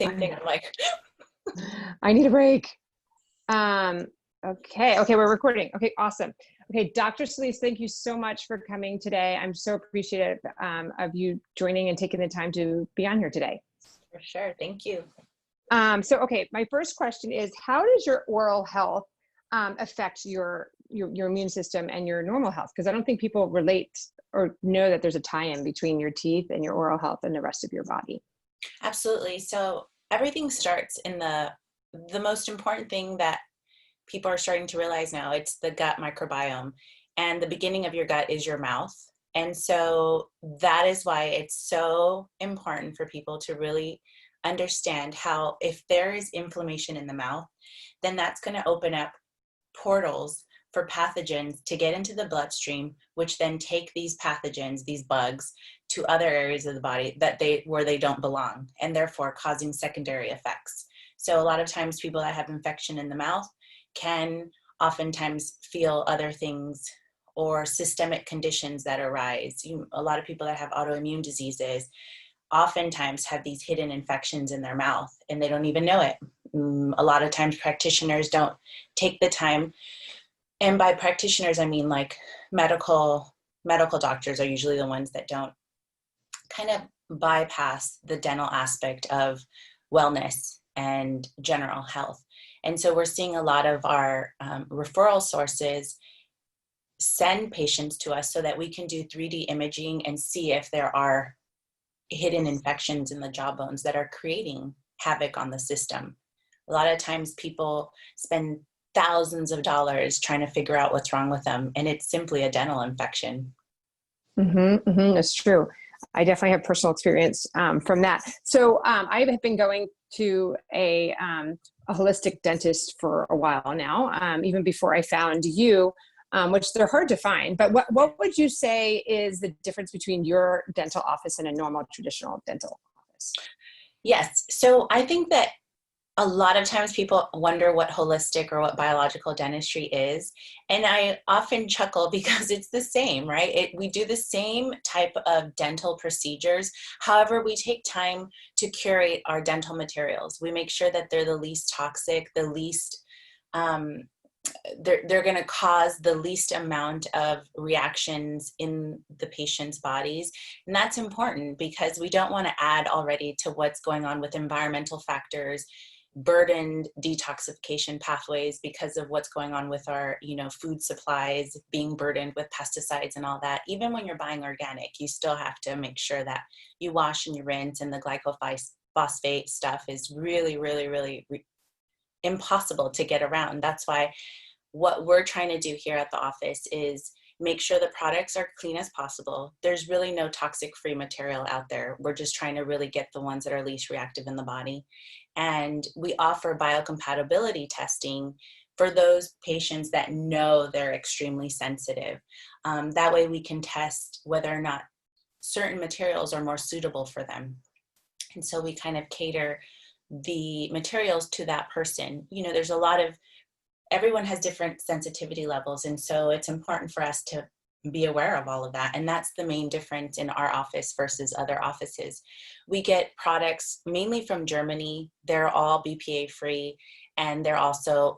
Same thing. I'm like, I need a break. Okay, we're recording. Okay, awesome. Okay, Dr. Solis, thank you so much for coming today. I'm so appreciative of you joining and taking the time to be on here today. for sure. Thank you. Okay, my first question is, how does your oral health affect your immune system and your normal health? Because I don't think people relate or know that there's a tie-in between your teeth and your oral health and the rest of your body. Absolutely. So everything starts in the most important thing that people are starting to realize now. It's the gut microbiome, and the beginning of your gut is your mouth. And so that is why it's so important for people to really understand how, if there is inflammation in the mouth, then that's going to open up portals for pathogens to get into the bloodstream, which then take these pathogens, these bugs, to other areas of the body where they don't belong, and therefore causing secondary effects. So a lot of times people that have infection in the mouth can oftentimes feel other things or systemic conditions that arise. A lot of people that have autoimmune diseases oftentimes have these hidden infections in their mouth and they don't even know it. A lot of times practitioners don't take the time, and by practitioners I mean like medical doctors are usually the ones that don't kind of bypass the dental aspect of wellness and general health. And so we're seeing a lot of our referral sources send patients to us so that we can do 3D imaging and see if there are hidden infections in the jawbones that are creating havoc on the system. A lot of times people spend thousands of dollars trying to figure out what's wrong with them, and it's simply a dental infection. That's true. I definitely have personal experience from that. So I have been going to a holistic dentist for a while now, even before I found you, which they're hard to find. But what would you say is the difference between your dental office and a normal traditional dental office? Yes. So I think that a lot of times people wonder what holistic or what biological dentistry is. And I often chuckle because it's the same, right? We do the same type of dental procedures. However, we take time to curate our dental materials. We make sure that they're the least toxic, the least, they're going to cause the least amount of reactions in the patient's bodies. And that's important because we don't want to add already to what's going on with environmental factors, burdened detoxification pathways because of what's going on with our, food supplies being burdened with pesticides and all that. Even when you're buying organic, you still have to make sure that you wash and you rinse, and the glyphosate stuff is really, really, really impossible to get around. That's why what we're trying to do here at the office is make sure the products are clean as possible. There's really no toxic free material out there. We're just trying to really get the ones that are least reactive in the body. And we offer biocompatibility testing for those patients that know they're extremely sensitive. That way we can test whether or not certain materials are more suitable for them. And so we kind of cater the materials to that person. There's a lot of, everyone has different sensitivity levels. And so it's important for us to be aware of all of that. And that's the main difference in our office versus other offices. We get products mainly from Germany. They're all BPA free, and we're also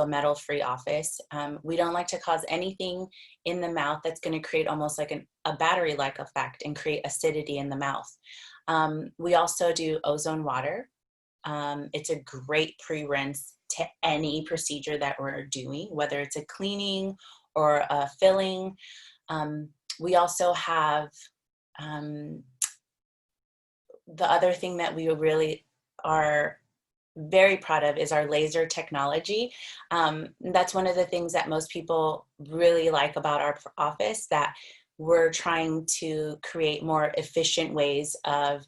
a metal free office. We don't like to cause anything in the mouth that's going to create almost like a battery-like effect and create acidity in the mouth. We also do ozone water. It's a great pre-rinse to any procedure that we're doing, whether it's a cleaning or a filling. We also have the other thing that we really are very proud of is our laser technology. That's one of the things that most people really like about our office, that we're trying to create more efficient ways of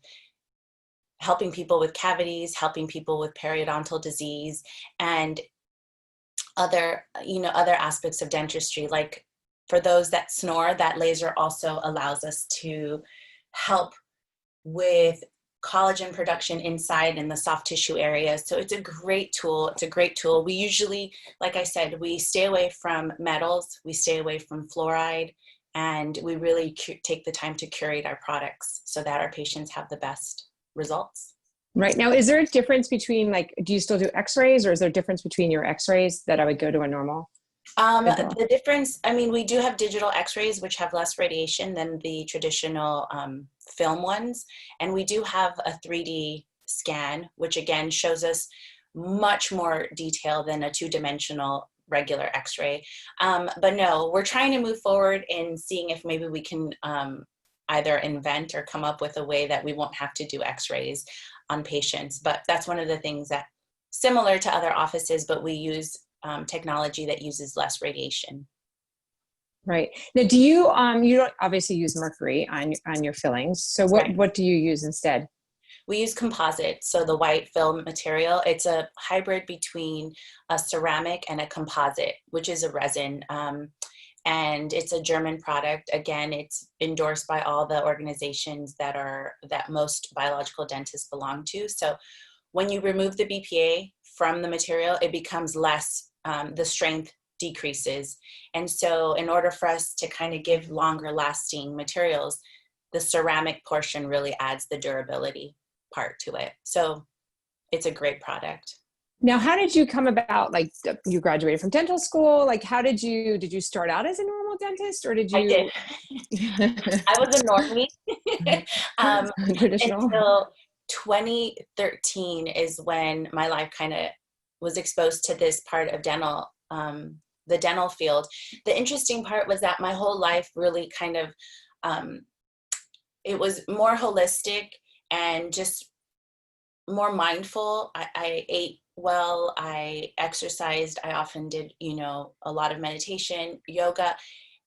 helping people with cavities, helping people with periodontal disease, and other aspects of dentistry. Like for those that snore, that laser also allows us to help with collagen production inside in the soft tissue areas. So it's a great tool. We usually, like I said, we stay away from metals, we stay away from fluoride, and we really take the time to curate our products so that our patients have the best results. Right now, is there a difference between like, do you still do x-rays, or is there a difference between your x-rays that I would go to a normal dental? The difference, I mean, we do have digital x-rays, which have less radiation than the traditional film ones. And we do have a 3D scan, which again shows us much more detail than a two-dimensional regular x-ray. But no, we're trying to move forward in seeing if maybe we can either invent or come up with a way that we won't have to do x-rays on patients. But that's one of the things that, similar to other offices, but we use technology that uses less radiation. Right. Now, do you, you don't obviously use mercury on your fillings. So Right. what do you use instead? We use composite, so the white film material. It's a hybrid between a ceramic and a composite, which is a resin. And it's a German product. Again, it's endorsed by all the organizations that most biological dentists belong to. So when you remove the BPA from the material, it becomes less, the strength decreases. And so in order for us to kind of give longer lasting materials, the ceramic portion really adds the durability part to it. So it's a great product. Now, how did you come about, like you graduated from dental school? Like, did you start out as a normal dentist, or did I did. you? I was a normie Traditional. until 2013 is when my life kind of was exposed to this part of dental, the dental field. The interesting part was that my whole life really kind of, it was more holistic and just more mindful. I ate well, I exercised, I often did, a lot of meditation, yoga.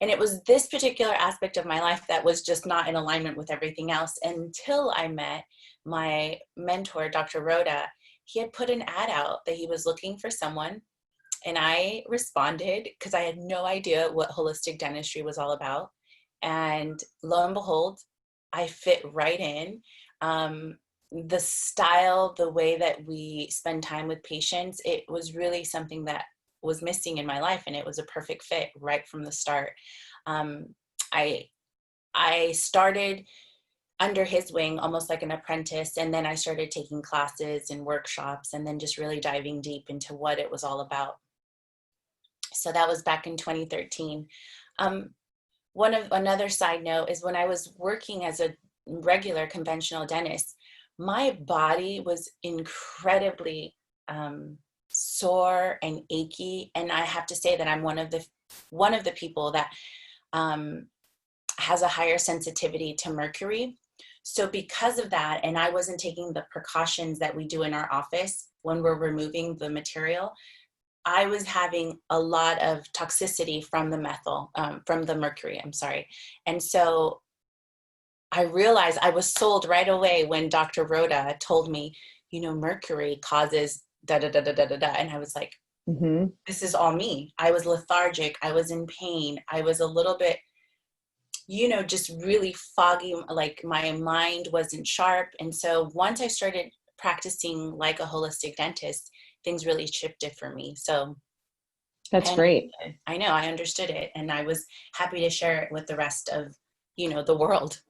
And it was this particular aspect of my life that was just not in alignment with everything else until I met my mentor, Dr. Rhoda. He had put an ad out that he was looking for someone. And I responded because I had no idea what holistic dentistry was all about. And lo and behold, I fit right in. The style, the way that we spend time with patients, it was really something that was missing in my life, and it was a perfect fit right from the start. I started under his wing almost like an apprentice, and then I started taking classes and workshops and then just really diving deep into what it was all about. So that was back in 2013. Another side note is when I was working as a regular conventional dentist, my body was incredibly sore and achy, and I have to say that I'm one of the people that has a higher sensitivity to mercury. So because of that, and I wasn't taking the precautions that we do in our office when we're removing the material, I was having a lot of toxicity from the mercury, I'm sorry. And so I realized I was sold right away when Dr. Rhoda told me, mercury causes da da da da da da da. And I was like, This is all me. I was lethargic. I was in pain. I was a little bit, just really foggy. Like my mind wasn't sharp. And so once I started practicing like a holistic dentist, things really shifted for me. So That's great. I know, I understood it. And I was happy to share it with the rest of, the world.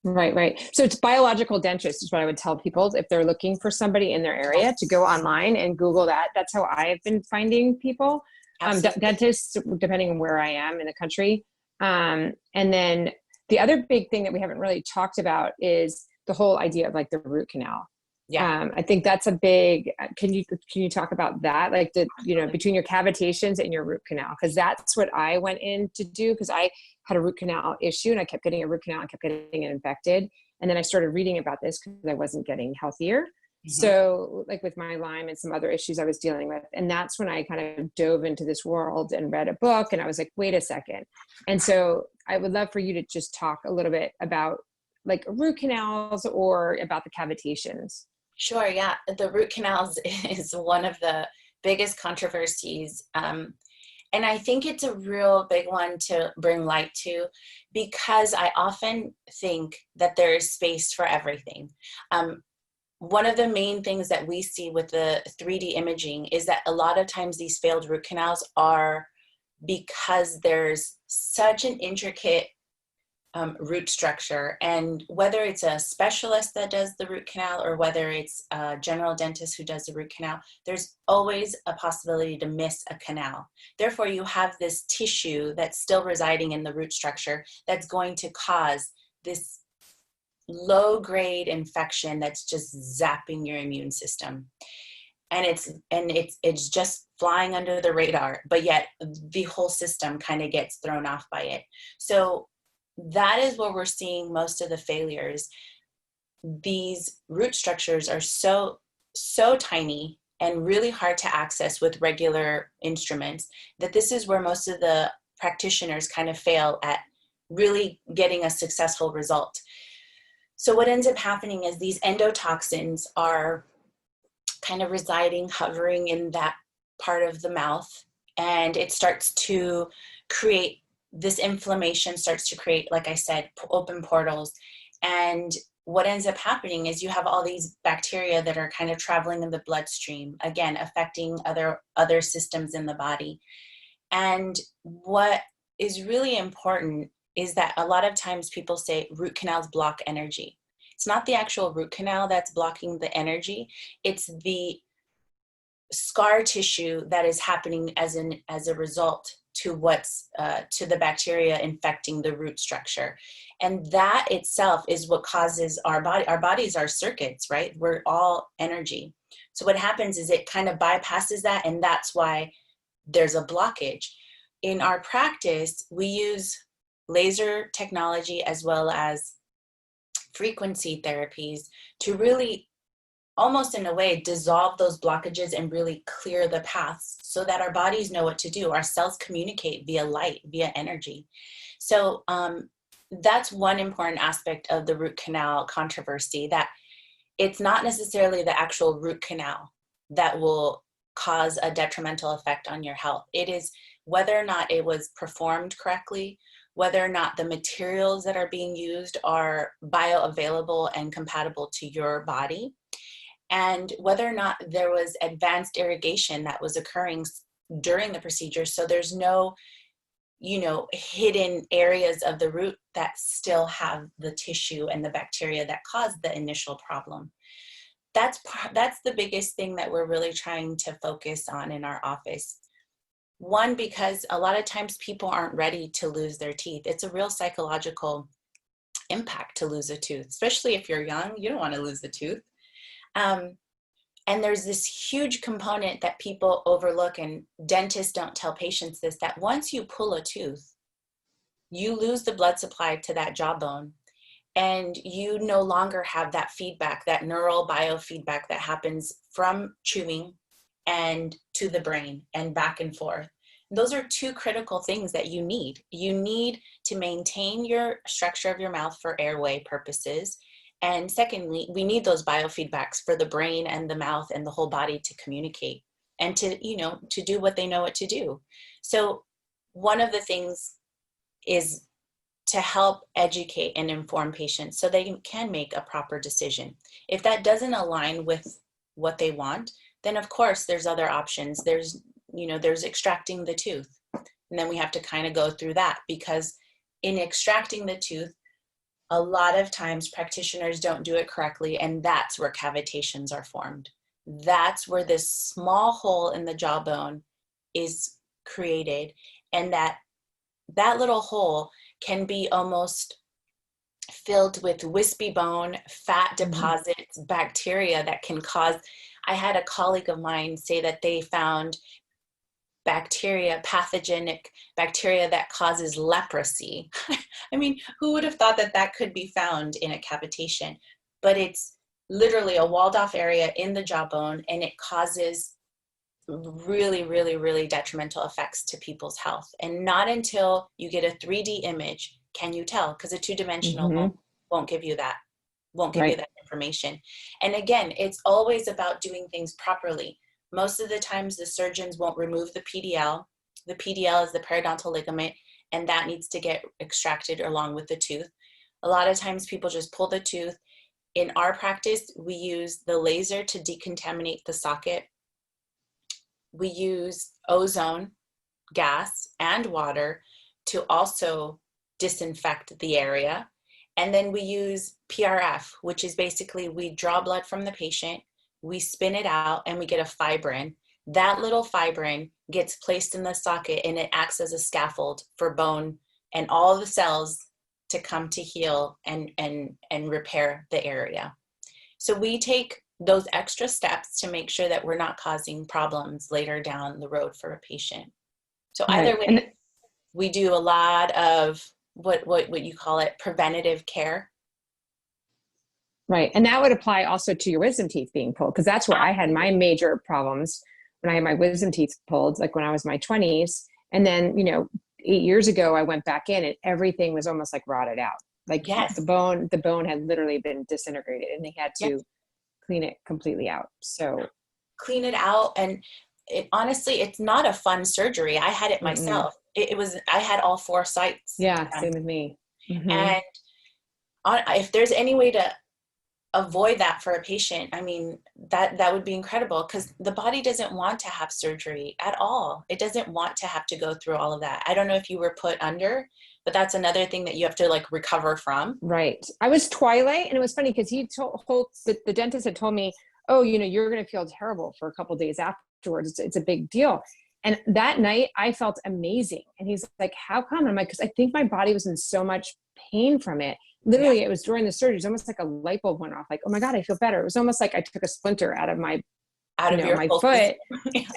Right. So it's biological dentist is what I would tell people if they're looking for somebody in their area to go online and Google that. That's how I've been finding people, dentists, depending on where I am in the country. And then the other big thing that we haven't really talked about is the whole idea of like the root canal. Yeah. I think that's a big, can you talk about that? Like between your cavitations and your root canal, because that's what I went in to do, because I had a root canal issue and I kept getting a root canal and kept getting it infected. And then I started reading about this because I wasn't getting healthier. So like with my Lyme and some other issues I was dealing with. And that's when I kind of dove into this world and read a book, and I was like, wait a second. And so I would love for you to just talk a little bit about like root canals or about the cavitations. Sure. Yeah. The root canals is one of the biggest controversies. And I think it's a real big one to bring light to, because I often think that there is space for everything. One of the main things that we see with the 3D imaging is that a lot of times these failed root canals are because there's such an intricate root structure. And whether it's a specialist that does the root canal or whether it's a general dentist who does the root canal, there's always a possibility to miss a canal. Therefore, you have this tissue that's still residing in the root structure that's going to cause this low-grade infection that's just zapping your immune system. And it's just flying under the radar, but yet the whole system kind of gets thrown off by it. So that is where we're seeing most of the failures. These root structures are so tiny and really hard to access with regular instruments that this is where most of the practitioners kind of fail at really getting a successful result. So what ends up happening is these endotoxins are kind of residing, hovering in that part of the mouth, and it starts to create this inflammation, starts to create, like I said, open portals. And what ends up happening is you have all these bacteria that are kind of traveling in the bloodstream, again, affecting other systems in the body. And what is really important is that a lot of times people say root canals block energy. It's not the actual root canal that's blocking the energy. It's the scar tissue that is happening as a result to what's to the bacteria infecting the root structure. And that itself is what causes our bodies are circuits, right? We're all energy. So what happens is it kind of bypasses that, and that's why there's a blockage. In our practice, we use laser technology as well as frequency therapies to really, almost in a way, dissolve those blockages and really clear the paths so that our bodies know what to do. Our cells communicate via light, via energy. So that's one important aspect of the root canal controversy, that it's not necessarily the actual root canal that will cause a detrimental effect on your health. It is whether or not it was performed correctly, whether or not the materials that are being used are bioavailable and compatible to your body, and whether or not there was advanced irrigation that was occurring during the procedure. So there's no, hidden areas of the root that still have the tissue and the bacteria that caused the initial problem. That's the biggest thing that we're really trying to focus on in our office. One, because a lot of times people aren't ready to lose their teeth. It's a real psychological impact to lose a tooth, especially if you're young. You don't want to lose the tooth. And there's this huge component that people overlook, and dentists don't tell patients this, that once you pull a tooth, you lose the blood supply to that jawbone, and you no longer have that feedback, that neural biofeedback that happens from chewing and to the brain and back and forth. Those are two critical things that you need. You need to maintain your structure of your mouth for airway purposes. And secondly, we need those biofeedbacks for the brain and the mouth and the whole body to communicate and to do what they know what to do. So one of the things is to help educate and inform patients so they can make a proper decision. If that doesn't align with what they want, then of course there's other options. There's extracting the tooth. And then we have to kind of go through that, because in extracting the tooth, a lot of times practitioners don't do it correctly, and that's where cavitations are formed. That's where this small hole in the jawbone is created, and that little hole can be almost filled with wispy bone, fat deposits, bacteria that can cause. I had a colleague of mine say that they found pathogenic bacteria that causes leprosy. I mean, who would have thought that could be found in a cavitation? But it's literally a walled off area in the jawbone, and it causes really, really, really detrimental effects to people's health. And not until you get a 3D image can you tell, because a two-dimensional won't give you that, you that information. And again, it's always about doing things properly. Most of the times the surgeons won't remove the PDL. The PDL is the periodontal ligament, and that needs to get extracted along with the tooth. A lot of times people just pull the tooth. In our practice, we use the laser to decontaminate the socket. We use ozone gas and water to also disinfect the area. And then we use PRF, which is basically we draw blood from the patient, we spin it out, and we get a fibrin. That little fibrin gets placed in the socket, and it acts as a scaffold for bone and all the cells to come to heal and repair the area. So we take those extra steps to make sure that we're not causing problems later down the road for a patient. So either way, we do a lot of what you call it, preventative care. Right. And that would apply also to your wisdom teeth being pulled, because that's where I had my major problems when I had my wisdom teeth pulled, like when I was in my 20s. And then, 8 years ago, I went back in and everything was almost like rotted out. Like Yes. the bone had literally been disintegrated, and they had to clean it completely out. So clean it out. And honestly, it's not a fun surgery. I had it myself. I had all 4 sites. Yeah, same with me. Mm-hmm. And if there's any way to avoid that for a patient, I mean, that would be incredible, because the body doesn't want to have surgery at all. It doesn't want to have to go through all of that. I don't know if you were put under, but that's another thing that you have to like recover from. Right. I was twilight, and it was funny because the dentist had told me, oh, you're going to feel terrible for a couple of days afterwards. It's a big deal. And that night I felt amazing. And he's like, how come? I'm like, because I think my body was in so much pain from it. Literally, It was during the surgery. It was almost like a light bulb went off. Like, oh my God, I feel better. It was almost like I took a splinter out of my foot.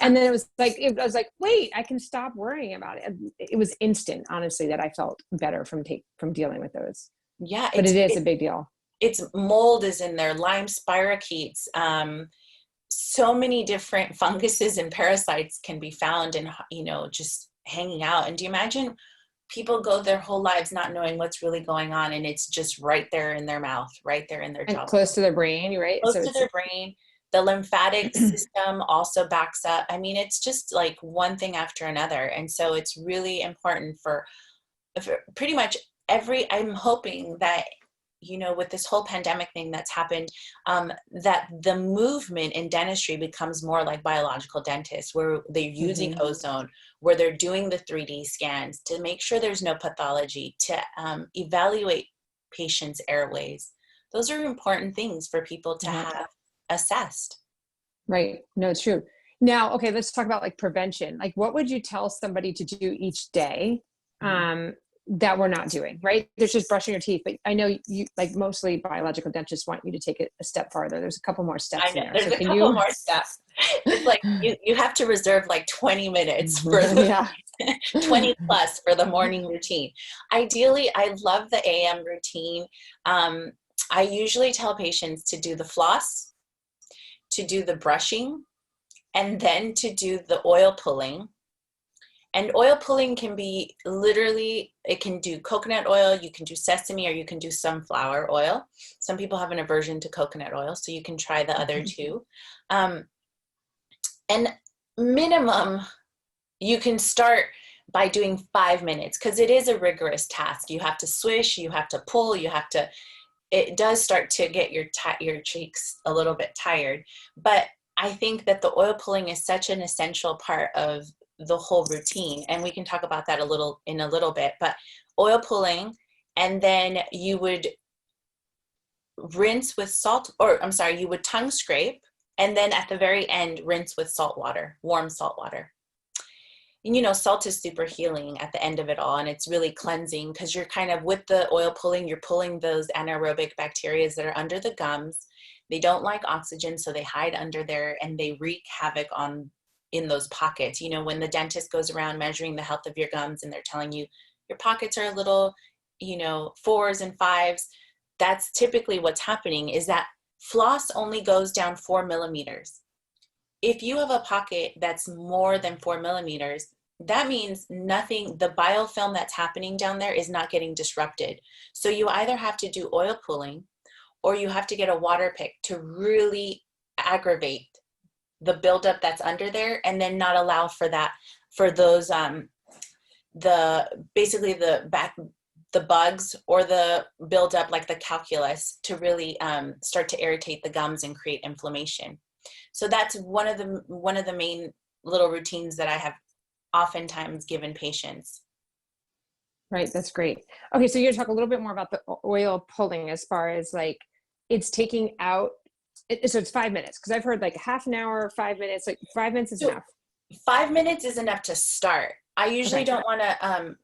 And then it was like, I was like, wait, I can stop worrying about it. It was instant, honestly, that I felt better from dealing with those. Yeah. But it is a big deal. It's mold is in there, Lyme spirochetes. So many different funguses and parasites can be found and, just hanging out. And do you imagine people go their whole lives not knowing what's really going on, and it's just right there in their mouth, right there in their jaw. Close to their brain, right? Close to their brain. The lymphatic system also backs up. I mean, it's just like one thing after another. And so it's really important for pretty much I'm hoping that, with this whole pandemic thing that's happened, that the movement in dentistry becomes more like biological dentists, where they're using ozone, where they're doing the 3D scans to make sure there's no pathology, to evaluate patients' airways. Those are important things for people to have assessed. Right. No, it's true. Now, okay, let's talk about like prevention. Like, what would you tell somebody to do each day that we're not doing, right? There's just brushing your teeth, but I know you, like, mostly biological dentists want you to take it a step farther. There's a couple more steps. I know, there's a couple more steps. It's like you have to reserve like 20 minutes for 20 plus for the morning routine. Ideally, I love the AM routine. I usually tell patients to do the floss, to do the brushing, and then to do the oil pulling. And oil pulling can be it can do coconut oil, you can do sesame, or you can do sunflower oil. Some people have an aversion to coconut oil, so you can try the other two. And minimum, you can start by doing 5 minutes, because it is a rigorous task. You have to swish, you have to pull, it does start to get your cheeks a little bit tired. But I think that the oil pulling is such an essential part of the whole routine, and we can talk about that in a little bit. But oil pulling, and then you would rinse with salt, you would tongue scrape, and then at the very end rinse with salt water, warm salt water. And salt is super healing at the end of it all, and it's really cleansing, because you're kind of, with the oil pulling, you're pulling those anaerobic bacteria that are under the gums. They don't like oxygen, so they hide under there, and they wreak havoc in those pockets. When the dentist goes around measuring the health of your gums and they're telling you your pockets are a little, 4s and 5s, that's typically what's happening, is that floss only goes down 4 millimeters. If you have a pocket that's more than 4 millimeters, that means the biofilm that's happening down there is not getting disrupted. So you either have to do oil pulling, or you have to get a water pick to really aggravate the buildup that's under there, and then not allow for those the bugs or the buildup, like the calculus, to really start to irritate the gums and create inflammation. So that's one of the main little routines that I have oftentimes given patients. Right. That's great. Okay. So you're gonna talk a little bit more about the oil pulling as far as like it's taking out. So it's 5 minutes because I've heard like half an hour, 5 minutes. Like 5 minutes is So enough. 5 minutes is enough to start. I usually Okay. don't want to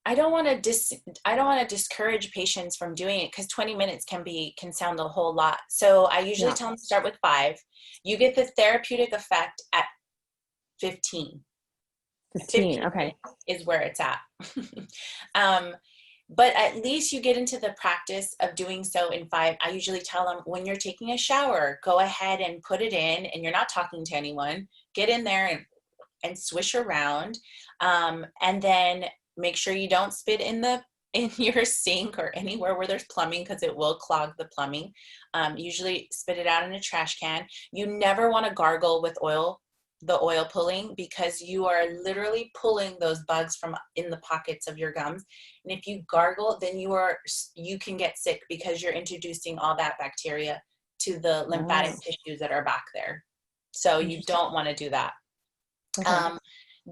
I don't want to discourage patients from doing it because 20 minutes can sound a whole lot. So I usually Yeah. tell them to start with 5. You get the therapeutic effect at 15. 15. 15 Okay. is where it's at. um, but at least you get into the practice of doing so in 5. I usually tell them when you're taking a shower, go ahead and put it in and you're not talking to anyone. Get in there and swish around. And then make sure you don't spit in your sink or anywhere where there's plumbing because it will clog the plumbing. Usually spit it out in a trash can. You never want to gargle with the oil pulling because you are literally pulling those bugs from in the pockets of your gums. And if you gargle, then you can get sick because you're introducing all that bacteria to the lymphatic Oh, tissues that are back there. So you interesting. don't want to do that. Okay. Um,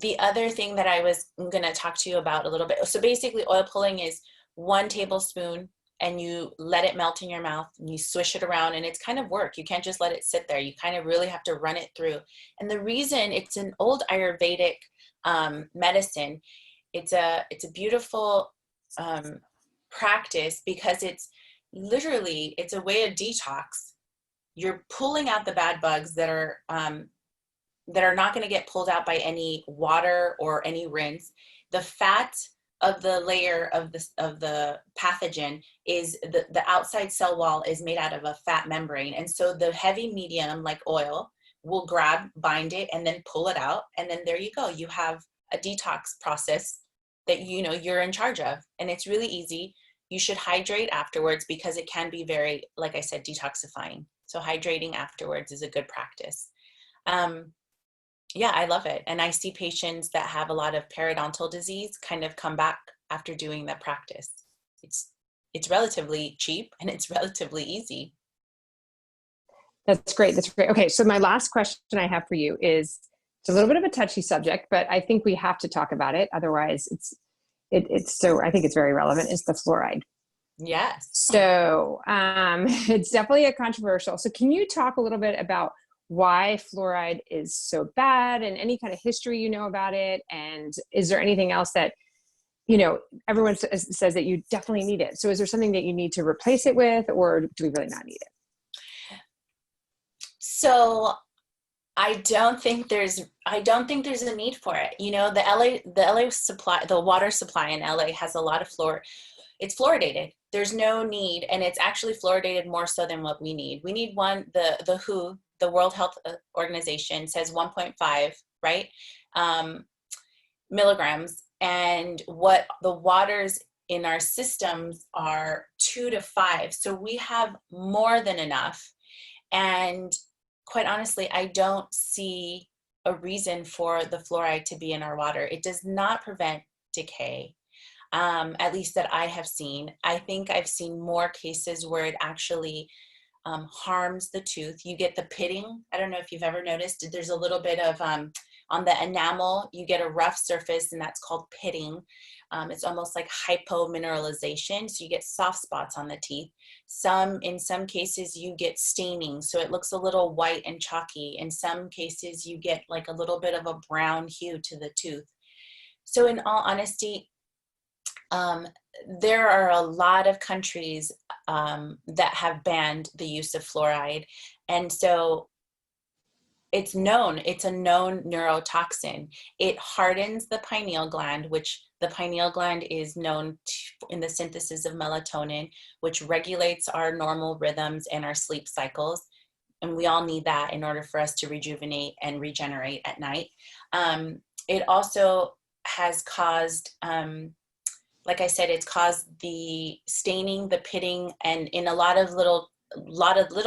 the other thing that I was going to talk to you about a little bit. So basically oil pulling is 1 tablespoon and you let it melt in your mouth and you swish it around and it's kind of work. You can't just let it sit there. You kind of really have to run it through. And the reason it's an old Ayurvedic medicine, it's a beautiful practice because it's literally, it's a way of detox. You're pulling out the bad bugs that are not going to get pulled out by any water or any rinse. The fat of the layer of the pathogen is the outside cell wall is made out of a fat membrane. And so the heavy medium like oil will bind it and then pull it out. And then there you go. You have a detox process that you're in charge of. And it's really easy. You should hydrate afterwards because it can be very, like I said, detoxifying. So hydrating afterwards is a good practice. Um, yeah, I love it. And I see patients that have a lot of periodontal disease kind of come back after doing that practice. It's relatively cheap and it's relatively easy. That's great. That's great. Okay. So my last question I have for you is it's a little bit of a touchy subject, but I think we have to talk about it. Otherwise it's so, I think it's very relevant, is the fluoride. Yes. So it's definitely a controversial. So can you talk a little bit about why fluoride is so bad and any kind of history you know about it? And is there anything else that, everyone says that you definitely need it. So is there something that you need to replace it with, or do we really not need it? So I don't think there's a need for it. The LA supply, the water supply in LA has a lot of it's fluoridated. There's no need, and it's actually fluoridated more so than what we need. We need the WHO, the World Health Organization, says 1.5, right? Milligrams. And what the waters in our systems are 2 to 5. So we have more than enough. And quite honestly, I don't see a reason for the fluoride to be in our water. It does not prevent decay. At least that I have seen. I think I've seen more cases where it actually harms the tooth. You get the pitting. I don't know if you've ever noticed, there's a little bit of, on the enamel, you get a rough surface and that's called pitting. It's almost like hypomineralization. So you get soft spots on the teeth. In some cases you get staining. So it looks a little white and chalky. In some cases you get like a little bit of a brown hue to the tooth. So in all honesty, there are a lot of countries that have banned the use of fluoride. And so it's a known neurotoxin. It hardens the pineal gland, which the pineal gland is known in the synthesis of melatonin, which regulates our normal rhythms and our sleep cycles. And we all need that in order for us to rejuvenate and regenerate at night. It also has caused, like I said, it's caused the staining, the pitting, and in a lot of little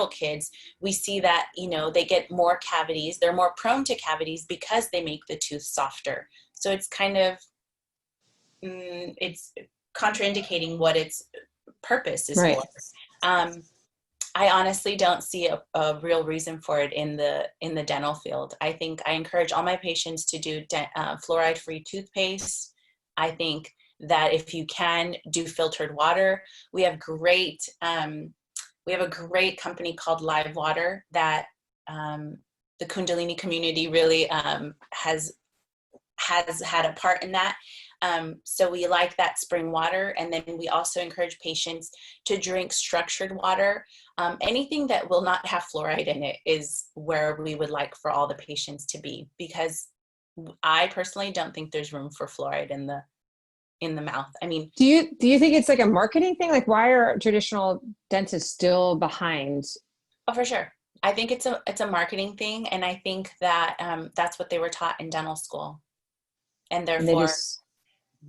kids, we see that, they get more cavities. They're more prone to cavities because they make the tooth softer. So it's kind of, it's contraindicating what its purpose is Right. for. I honestly don't see a real reason for it in the dental field. I think I encourage all my patients to do fluoride-free toothpaste. I think that if you can do filtered water, we have a great company called Live Water that the Kundalini community really has had a part in that. So we like that spring water. And then we also encourage patients to drink structured water. Anything that will not have fluoride in it is where we would like for all the patients to be, because I personally don't think there's room for fluoride in the mouth. I mean, do you think it's like a marketing thing? Like, why are traditional dentists still behind? oh, for sure. I think it's a marketing thing. And I think that that's what they were taught in dental school. And And they therefore, just,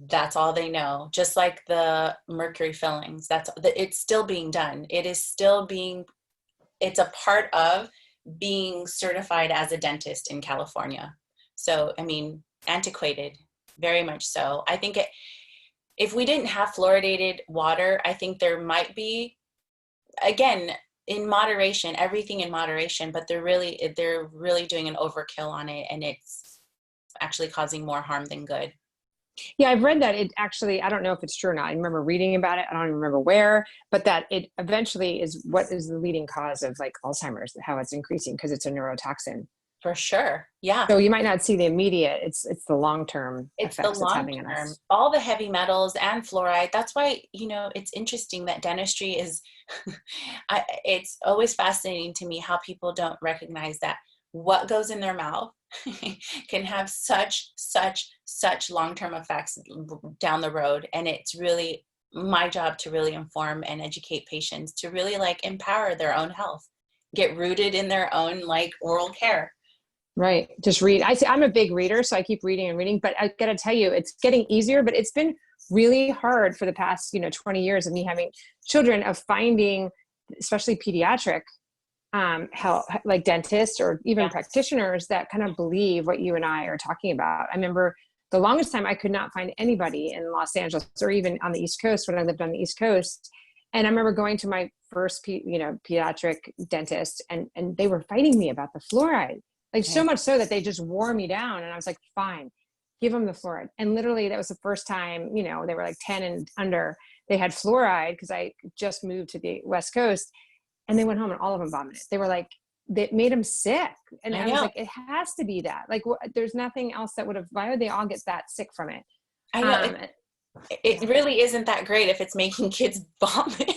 that's all they know. Just like the mercury fillings, it's still being done. It's a part of being certified as a dentist in California. So, I mean, antiquated, very much so. I think if we didn't have fluoridated water, I think there might be, again, in moderation, everything in moderation, but they're really doing an overkill on it, and it's actually causing more harm than good. yeah, I've read that it actually, I don't know if it's true or not. I remember reading about it. I don't even remember where, but that it eventually is what is the leading cause of like Alzheimer's, how it's increasing because it's a neurotoxin. For sure. Yeah. So you might not see the immediate, it's the long-term It's the effects it's long having on term, us. all the heavy metals and fluoride. That's why, it's interesting that dentistry is, it's always fascinating to me how people don't recognize that what goes in their mouth can have such long-term effects down the road. And it's really my job to really inform and educate patients to really like empower their own health, get rooted in their own like oral care. Right. Just read. I'm a big reader, so I keep reading and reading, but I got to tell you, it's getting easier, but it's been really hard for the past, 20 years of me having children, of finding, especially pediatric health, like dentists or even Yeah. practitioners that kind of believe what you and I are talking about. I remember the longest time I could not find anybody in Los Angeles or even on the East Coast when I lived on the East Coast. And I remember going to my first, pediatric dentist, and they were fighting me about the fluoride. Like so much so that they just wore me down. And I was like, fine, give them the fluoride. And literally that was the first time, they were like 10 and under, they had fluoride because I just moved to the West Coast, and they went home and all of them vomited. They were like, that made them sick. And I I was know. like, it has to be that. Like, there's nothing else that why would they all get that sick from it? I know. It really isn't that great if it's making kids vomit.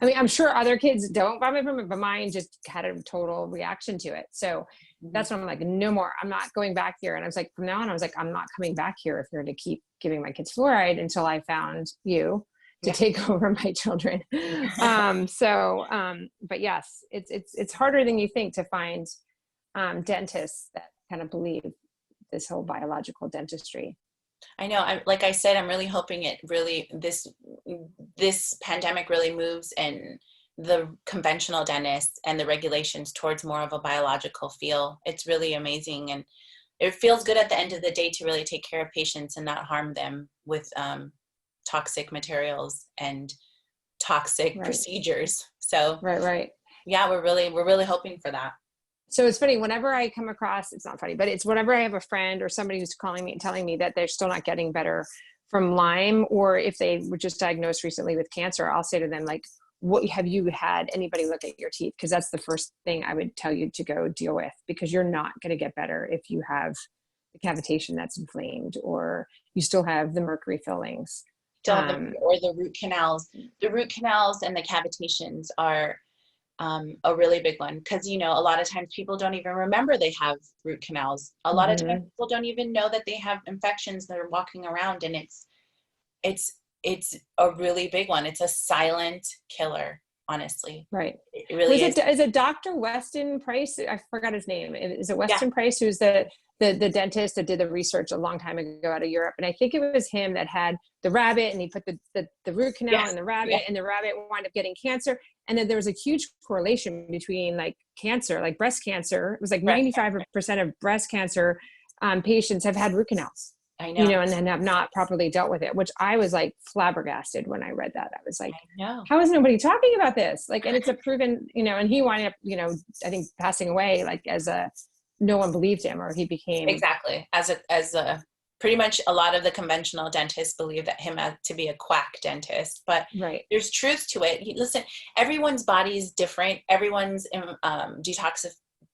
I mean, I'm sure other kids don't vomit from it, but mine just had a total reaction to it. So that's when I'm like, no more. I'm not going back here. And I was like, from now on, I was like, I'm not coming back here if you're going to keep giving my kids fluoride, until I found you to take over my children. But yes, it's harder than you think to find dentists that kind of believe this whole biological dentistry. I know. Like I said, I'm really hoping this pandemic really moves and the conventional dentists and the regulations towards more of a biological feel. It's really amazing, and it feels good at the end of the day to really take care of patients and not harm them with toxic materials and toxic procedures. So right. yeah, we're really hoping for that. So it's funny, whenever I come across, it's not funny, but it's whenever I have a friend or somebody who's calling me, telling me that they're still not getting better from Lyme, or if they were just diagnosed recently with cancer, I'll say to them, like, what have you had anybody look at your teeth? Because that's the first thing I would tell you to go deal with, because you're not going to get better if you have the cavitation that's inflamed, or you still have the mercury fillings. Or the root canals. The root canals and the cavitations are a really big one, because a lot of times people don't even remember they have root canals. A lot of times people don't even know that they have infections that are walking around, and it's a really big one. It's a silent killer, honestly. Right. It really is. Is it Dr. Weston Price? I forgot his name. Is it Weston Yeah. Price, who's the dentist that did the research a long time ago out of Europe? And I think it was him that had the rabbit, and he put the root canal in the rabbit, and the rabbit wound up getting cancer. And then there was a huge correlation between like cancer, like breast cancer. It was like 95% of breast cancer patients have had root canals. I know. And then have not properly dealt with it, which I was like flabbergasted when I read that. I was like, I know. how is nobody talking about this? Like, and it's a proven, and he wound up, I think passing away, like no one believed him, or he became. Exactly. As a pretty much a lot of the conventional dentists believe that him to be a quack dentist, but Right. there's truth to it. Listen, everyone's body is different. Everyone's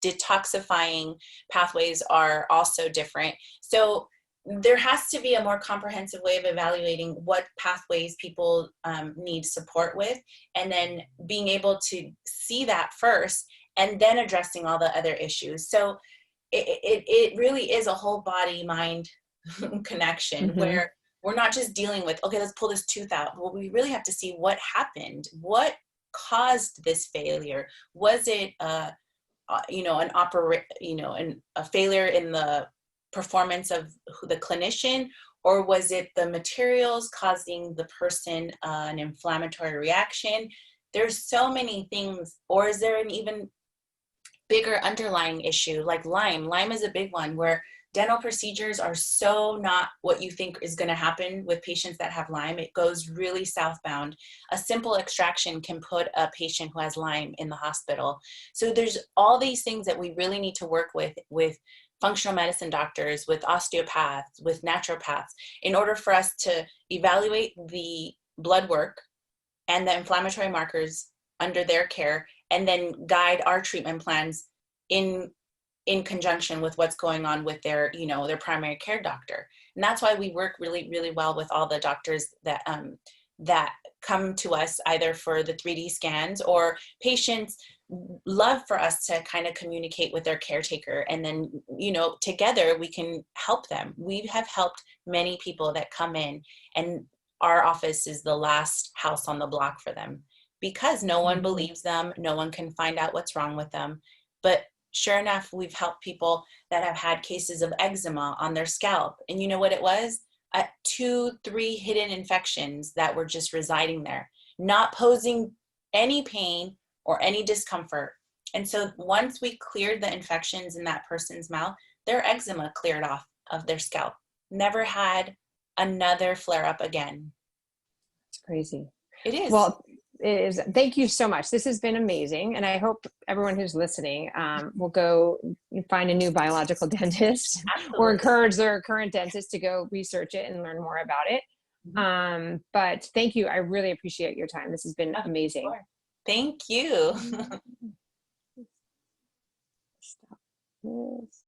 detoxifying pathways are also different. So there has to be a more comprehensive way of evaluating what pathways people need support with, and then being able to see that first and then addressing all the other issues. So it really is a whole body mind connection, where we're not just dealing with, okay, let's pull this tooth out. Well, we really have to see what happened, what caused this failure. Was it a failure in the performance of the clinician, or was it the materials causing the person an inflammatory reaction? There's so many things. Or is there an even bigger underlying issue like Lyme? Lyme is a big one, where dental procedures are so not what you think is going to happen with patients that have Lyme. It goes really southbound. A simple extraction can put a patient who has Lyme in the hospital. So there's all these things that we really need to work with functional medicine doctors, with osteopaths, with naturopaths, in order for us to evaluate the blood work and the inflammatory markers under their care, and then guide our treatment plans in conjunction with what's going on with their primary care doctor. And that's why we work really, really well with all the doctors that come to us either for the 3D scans, or patients love for us to kind of communicate with their caretaker, and then together we can help them. We have helped many people that come in, and our office is the last house on the block for them, because no one believes them, no one can find out what's wrong with them. But sure enough, we've helped people that have had cases of eczema on their scalp, and you know what it was? 2-3 hidden infections that were just residing there, not posing any pain or any discomfort. And so once we cleared the infections in that person's mouth, their eczema cleared off of their scalp. Never had another flare up again. It's crazy. It is. Well, it is. Thank you so much. This has been amazing. And I hope everyone who's listening will go find a new biological dentist. Absolutely. Or encourage their current dentist to go research it and learn more about it. But thank you. I really appreciate your time. This has been amazing. Sure. Thank you. Stop this.